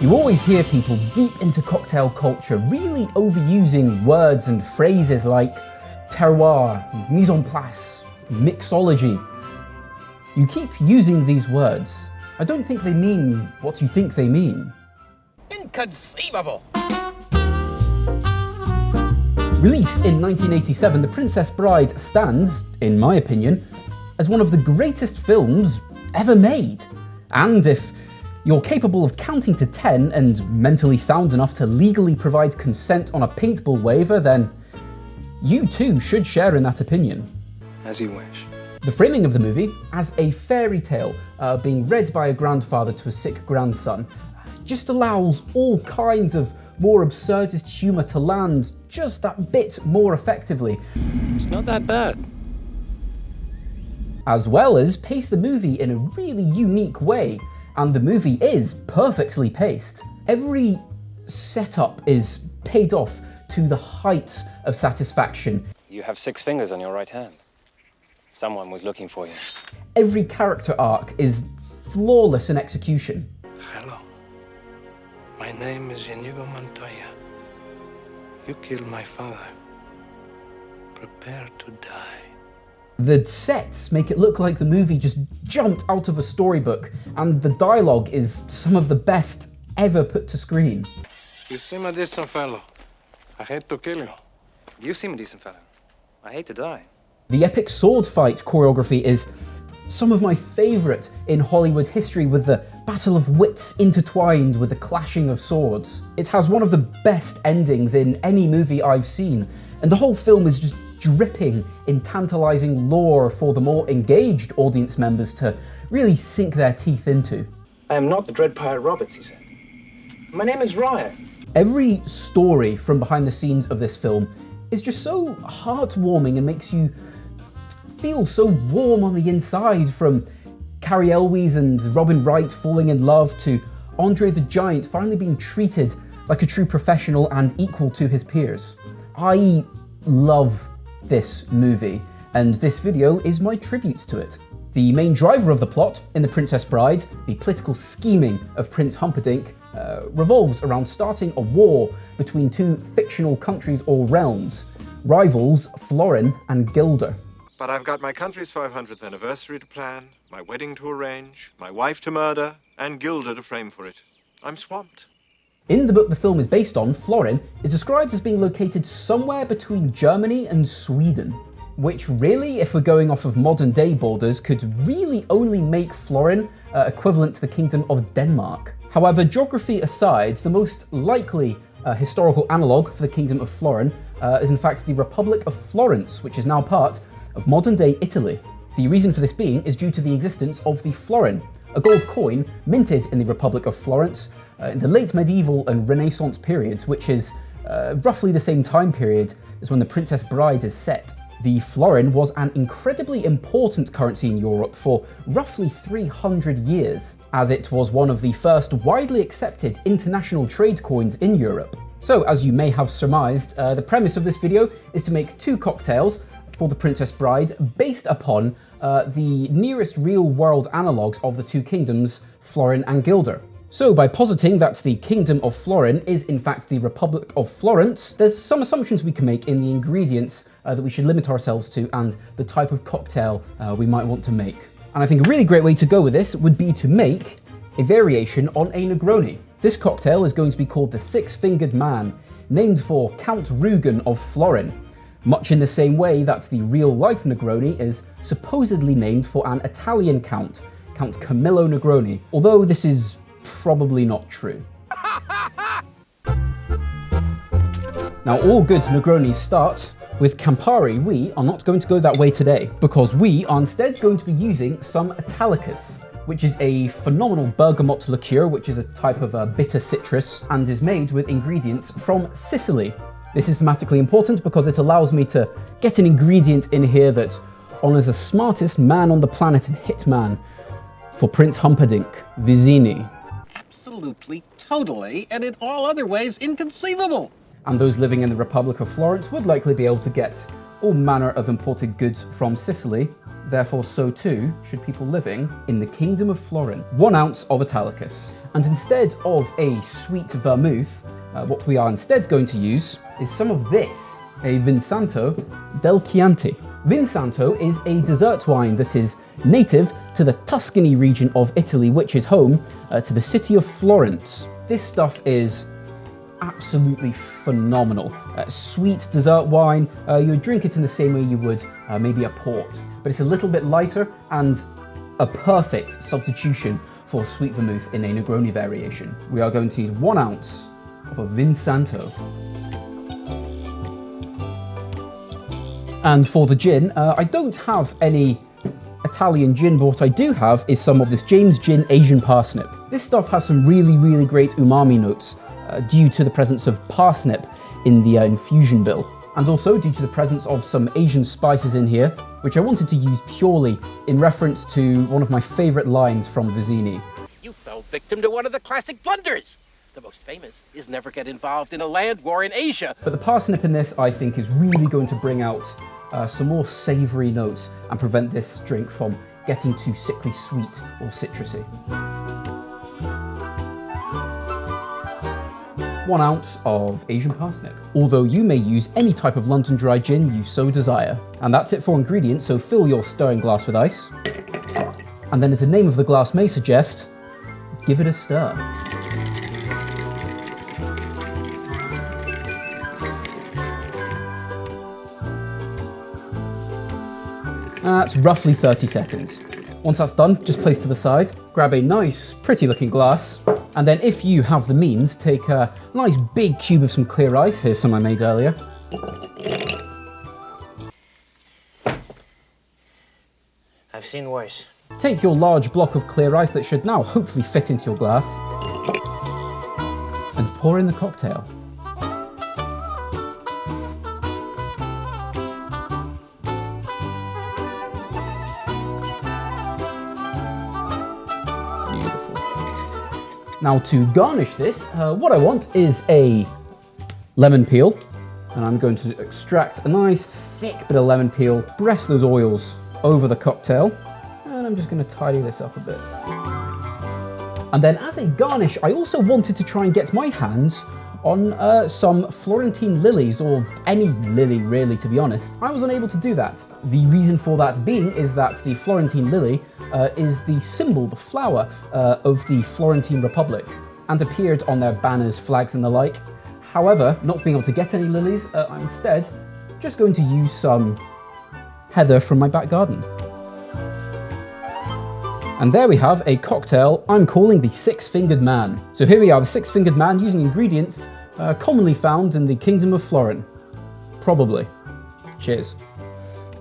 You always hear people deep into cocktail culture really overusing words and phrases like terroir, mise en place, mixology. You keep using these words. I don't think they mean what you think they mean. Inconceivable! Released in 1987, The Princess Bride stands, in my opinion, as one of the greatest films ever made. And if you're capable of counting to 10 and mentally sound enough to legally provide consent on a paintball waiver, then you too should share in that opinion. As you wish. The framing of the movie as a fairy tale being read by a grandfather to a sick grandson just allows all kinds of more absurdist humour to land just that bit more effectively. It's not that bad. As well as pace the movie in a really unique way, and the movie is perfectly paced. Every setup is paid off to the heights of satisfaction. You have 6 fingers on your right hand. Someone was looking for you. Every character arc is flawless in execution. Hello. My name is Inigo Montoya. You killed my father. Prepare to die. The sets make it look like the movie just jumped out of a storybook, and the dialogue is some of the best ever put to screen. You seem a decent fellow. I hate to kill you. You seem a decent fellow. I hate to die. The epic sword fight choreography is some of my favourite in Hollywood history, with the battle of wits intertwined with the clashing of swords. It has one of the best endings in any movie I've seen, and the whole film is just dripping in tantalising lore for the more engaged audience members to really sink their teeth into. I am not the Dread Pirate Roberts, he said. My name is Ryan. Every story from behind the scenes of this film is just so heartwarming and makes you feel so warm on the inside, from Carrie Elwes and Robin Wright falling in love to Andre the Giant finally being treated like a true professional and equal to his peers. I love this movie, and this video is my tribute to it. The main driver of the plot in The Princess Bride, the political scheming of Prince Humperdinck, revolves around starting a war between two fictional countries or realms, rivals Florin and Guilder. But I've got my country's 500th anniversary to plan, my wedding to arrange, my wife to murder, and Guilder to frame for it. I'm swamped. In the book the film is based on, Florin is described as being located somewhere between Germany and Sweden, which really, if we're going off of modern day borders, could really only make Florin equivalent to the Kingdom of Denmark. However, geography aside, the most likely historical analogue for the Kingdom of Florin is in fact the Republic of Florence, which is now part of modern day Italy. The reason for this being is due to the existence of the florin, a gold coin minted in the Republic of Florence in the late medieval and Renaissance periods, which is roughly the same time period as when The Princess Bride is set. The florin was an incredibly important currency in Europe for roughly 300 years, as it was one of the first widely accepted international trade coins in Europe. So, as you may have surmised, the premise of this video is to make 2 cocktails for The Princess Bride based upon the nearest real-world analogues of the 2 kingdoms, Florin and Guilder. So, by positing that the Kingdom of Florin is in fact the Republic of Florence, there's some assumptions we can make in the ingredients that we should limit ourselves to and the type of cocktail we might want to make. And I think a really great way to go with this would be to make a variation on a Negroni. This cocktail is going to be called the Six-Fingered Man, named for Count Rugen of Florin, much in the same way that the real-life Negroni is supposedly named for an Italian count, Count Camillo Negroni, although this is probably not true. Now, all good Negronis start with Campari. We are not going to go that way today, because we are instead going to be using some Italicus, which is a phenomenal bergamot liqueur, which is a type of bitter citrus, and is made with ingredients from Sicily. This is thematically important because it allows me to get an ingredient in here that honours the smartest man on the planet and hitman for Prince Humperdinck, Vizzini. Absolutely, totally, and in all other ways inconceivable. And those living in the Republic of Florence would likely be able to get all manner of imported goods from Sicily, therefore so too should people living in the Kingdom of Florin. 1 ounce of Italicus. And instead of a sweet vermouth, what we are instead going to use is some of this, a Vinsanto del Chianti. Vinsanto is a dessert wine that is native to the Tuscany region of Italy, which is home to the city of Florence. This stuff is absolutely phenomenal. Sweet dessert wine, you would drink it in the same way you would maybe a port, but it's a little bit lighter and a perfect substitution for sweet vermouth in a Negroni variation. We are going to use 1 ounce of a Vinsanto. And for the gin, I don't have any Italian gin, but what I do have is some of this James Gin Asian Parsnip. This stuff has some really great umami notes due to the presence of parsnip in the infusion bill. And also due to the presence of some Asian spices in here, which I wanted to use purely in reference to one of my favourite lines from Vizzini. You fell victim to one of the classic blunders. The most famous is never get involved in a land war in Asia. But the parsnip in this, I think, is really going to bring out some more savoury notes and prevent this drink from getting too sickly sweet or citrusy. 1 ounce of Asian parsnip, although you may use any type of London dry gin you so desire. And that's it for ingredients, so fill your stirring glass with ice. And then, as the name of the glass may suggest, give it a stir. That's roughly 30 seconds. Once that's done, just place to the side, grab a nice, pretty looking glass, and then if you have the means, take a nice big cube of some clear ice. Here's some I made earlier. I've seen worse. Take your large block of clear ice that should now hopefully fit into your glass, and pour in the cocktail. Now to garnish this, what I want is a lemon peel, and I'm going to extract a nice thick bit of lemon peel, press those oils over the cocktail, and I'm just going to tidy this up a bit. And then as a garnish, I also wanted to try and get my hands on some Florentine lilies, or any lily really, to be honest. I was unable to do that. The reason for that being is that the Florentine lily is the symbol, the flower of the Florentine Republic, and appeared on their banners, flags and the like. However, not being able to get any lilies, I'm instead just going to use some heather from my back garden. And there we have a cocktail I'm calling the Six-Fingered Man. So here we are, the Six-Fingered Man, using ingredients commonly found in the Kingdom of Florin. Probably. Cheers.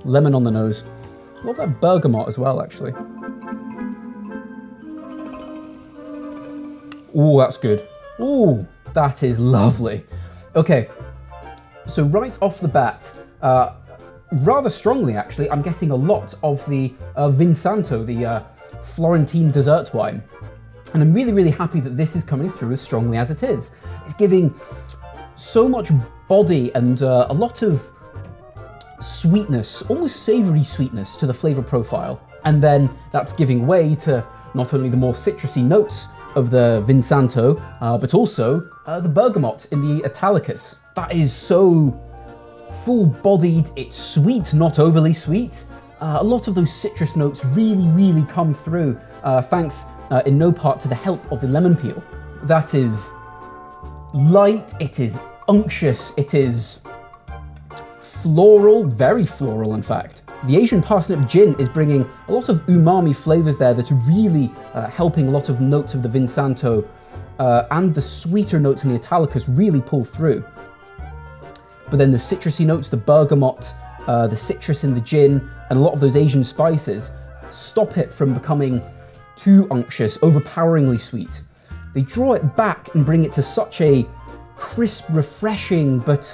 Lemon on the nose. Love that bergamot as well, actually. Ooh, that's good. Ooh, that is lovely. Okay, so right off the bat, rather strongly actually, I'm getting a lot of the Vinsanto, the Florentine dessert wine. And I'm really happy that this is coming through as strongly as it is. It's giving so much body and a lot of sweetness, almost savoury sweetness to the flavour profile. And then that's giving way to not only the more citrusy notes of the Vinsanto, but also the bergamot in the Italicus. That is so full-bodied, it's sweet, not overly sweet. A lot of those citrus notes really come through, thanks in no part to the help of the lemon peel. That is light, it is unctuous, it is floral, very floral in fact. The Asian parsnip gin is bringing a lot of umami flavours there that are really helping a lot of notes of the Vinsanto, and the sweeter notes in the Italicus really pull through. But then the citrusy notes, the bergamot, the citrus in the gin, and a lot of those Asian spices stop it from becoming too unctuous, overpoweringly sweet. They draw it back and bring it to such a crisp, refreshing, but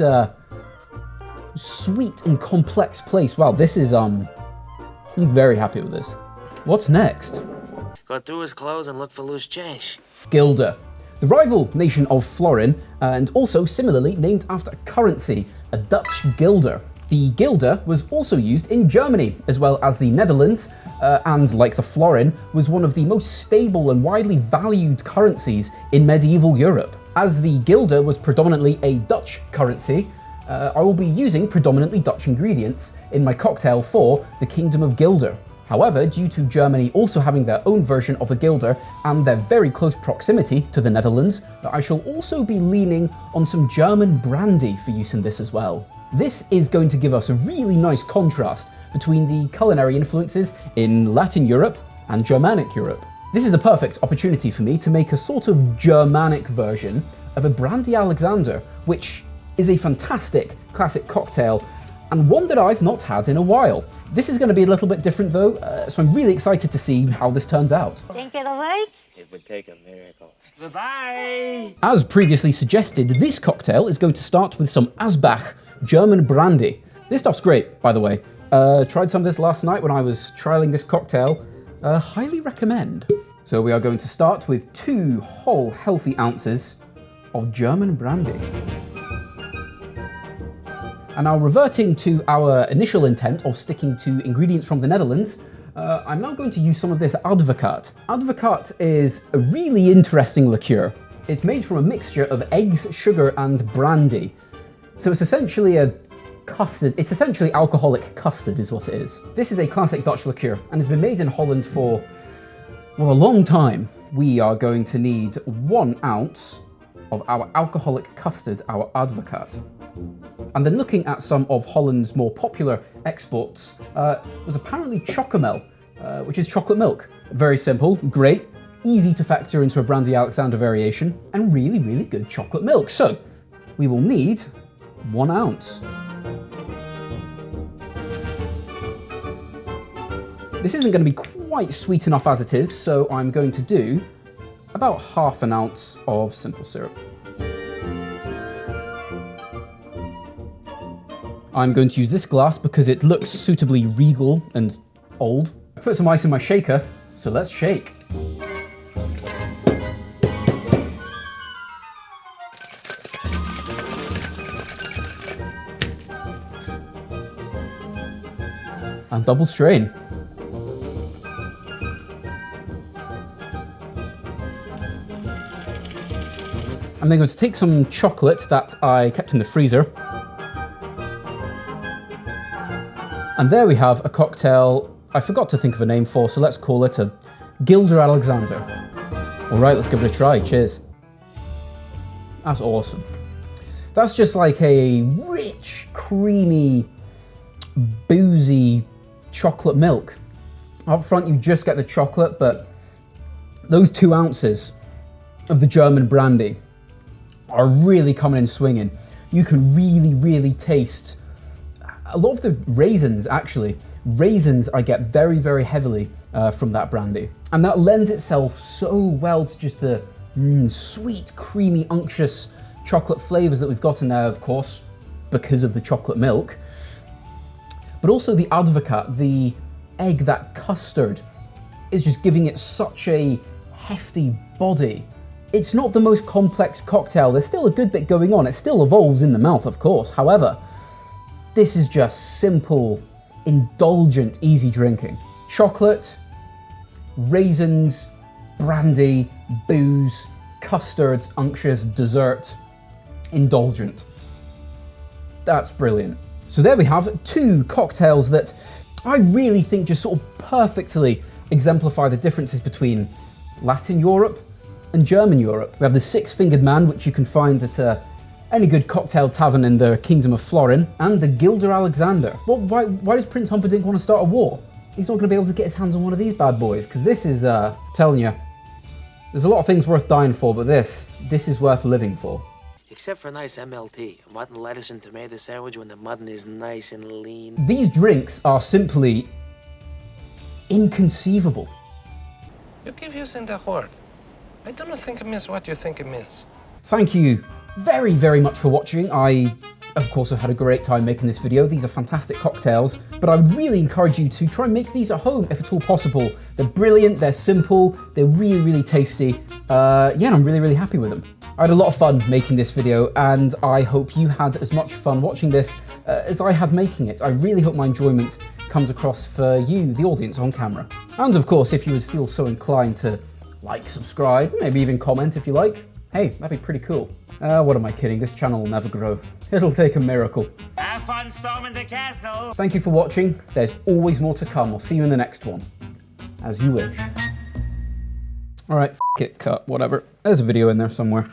sweet and complex place. Wow, this is, I'm very happy with this. What's next? Go through his clothes and look for loose change. Guilder. The rival nation of Florin, and also similarly named after a currency, a Dutch guilder. The Guilder was also used in Germany, as well as the Netherlands, and like the florin, was one of the most stable and widely valued currencies in medieval Europe. As the Guilder was predominantly a Dutch currency, I will be using predominantly Dutch ingredients in my cocktail for the Kingdom of Guilder. However, due to Germany also having their own version of a Guilder and their very close proximity to the Netherlands, I shall also be leaning on some German brandy for use in this as well. This is going to give us a really nice contrast between the culinary influences in Latin Europe and Germanic Europe. This is a perfect opportunity for me to make a sort of Germanic version of a brandy Alexander, which is a fantastic classic cocktail and one that I've not had in a while. This is going to be a little bit different though, so I'm really excited to see how this turns out. Think it'll work? It would take a miracle. Bye-bye! As previously suggested, this cocktail is going to start with some Asbach German brandy. This stuff's great, by the way. Tried some of this last night when I was trialing this cocktail. Highly recommend. So we are going to start with 2 whole healthy ounces of German brandy. And now, reverting to our initial intent of sticking to ingredients from the Netherlands, I'm now going to use some of this Advocaat. Advocaat is a really interesting liqueur. It's made from a mixture of eggs, sugar, and brandy. So it's essentially a custard. It's essentially alcoholic custard is what it is. This is a classic Dutch liqueur and has been made in Holland for, well, a long time. We are going to need 1 ounce of our alcoholic custard, our Advocaat. And then looking at some of Holland's more popular exports was apparently Chocomel, which is chocolate milk. Very simple, great, easy to factor into a brandy Alexander variation, and really, really good chocolate milk. So we will need 1 ounce. This isn't going to be quite sweet enough as it is, so I'm going to do about half an ounce of simple syrup. I'm going to use this glass because it looks suitably regal and old. I put some ice in my shaker, so let's shake. And double strain. I'm then going to take some chocolate that I kept in the freezer. And there we have a cocktail I forgot to think of a name for, so let's call it a Guilder Alexander. All right, let's give it a try. Cheers. That's awesome. That's just like a rich, creamy, boozy chocolate milk. Up front, you just get the chocolate, but those 2 ounces of the German brandy are really coming in swinging. You can really, really taste a lot of the raisins, actually. Raisins I get very, very heavily from that brandy. And that lends itself so well to just the sweet, creamy, unctuous chocolate flavors that we've got in there, of course, because of the chocolate milk. But also the Advocaat, the egg, that custard, is just giving it such a hefty body. It's not the most complex cocktail. There's still a good bit going on. It still evolves in the mouth, of course. However, this is just simple, indulgent, easy drinking. Chocolate, raisins, brandy, booze, custard, unctuous, dessert, indulgent. That's brilliant. So there we have 2 cocktails that I really think just sort of perfectly exemplify the differences between Latin Europe and German Europe. We have the 6-fingered man, which you can find at any good cocktail tavern in the Kingdom of Florin, and the Guilder Alexander. Well, why does Prince Humperdinck want to start a war? He's not going to be able to get his hands on one of these bad boys, because this is, telling you, there's a lot of things worth dying for, but this is worth living for. Except for a nice MLT, a mutton, lettuce, and tomato sandwich when the mutton is nice and lean. These drinks are simply inconceivable. You keep using the word. I don't think it means what you think it means. Thank you very, very much for watching. I, of course, have had a great time making this video. These are fantastic cocktails, but I would really encourage you to try and make these at home if at all possible. They're brilliant, they're simple, they're really, really tasty. Yeah, and I'm really, really happy with them. I had a lot of fun making this video, and I hope you had as much fun watching this as I had making it. I really hope my enjoyment comes across for you, the audience on camera. And of course, if you would feel so inclined to like, subscribe, maybe even comment if you like, hey, that'd be pretty cool. What am I kidding? This channel will never grow. It'll take a miracle. Have fun storming the castle! Thank you for watching. There's always more to come. I'll see you in the next one. As you wish. Alright, f it, cut, whatever. There's a video in there somewhere.